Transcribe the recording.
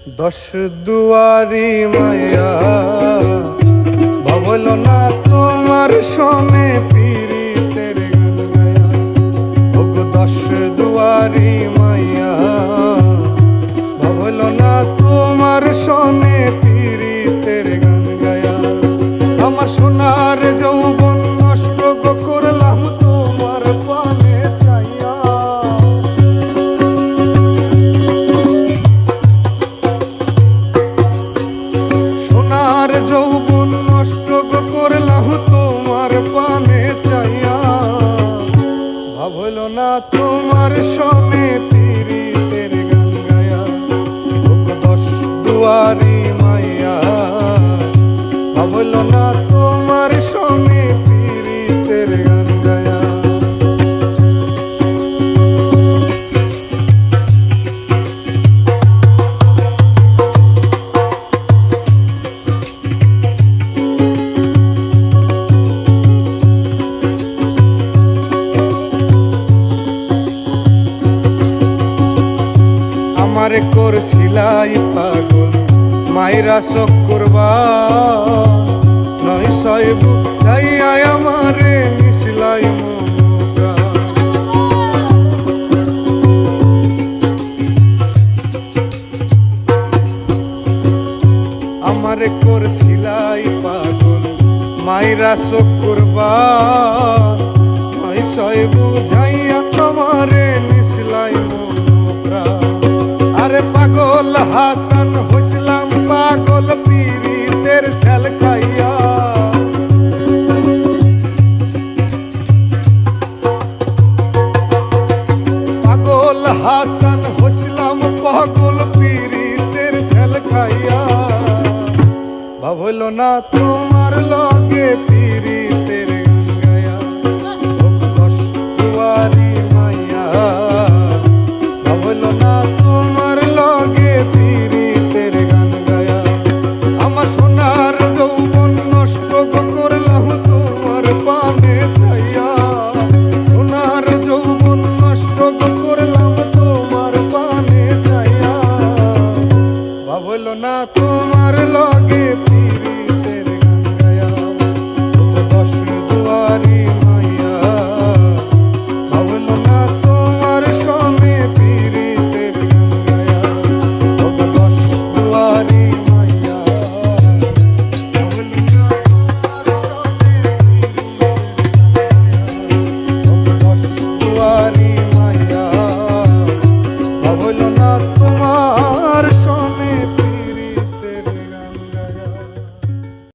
দশ দুয়ারি মায়া ভাবল না তোমার সনে পীড়িতের গান গায়া। ওগো দশ দুয়ারি মায়া ভাবল না তোমার সনে পীড়িতের গান গায়া। আমার সোনার যৌবন নষ্ট গো করলাম তোমার পানে চাইয়া। সোনার যৌবন নষ্ট গো করলাম তোমার পানে চাইয়া। ভাবল না তোমার সনে পীড়িতের গান গায়া। ওগো দশ দুয়ারি মাইয়া ভাবল না তোমার সনে পীড়িতের গান গায়া। আমারে করছিলাই পাগল মাইরা শোক করবা। নয় সইব চাইয়া আমারে মিশলাই মমতা। আমারে করছিলাই পাগল মাইরা শোক করবা। নয় সইব চাইয়া আমারে মিশলাই মমতা। আরে পাগল হাসান হইছিলাম পাগল পীড়িতের সেল খাইয়া। পাগল হাসান হইছিলাম পাগল পীড়িতের সেল খাইয়া। ভাবল না তোমার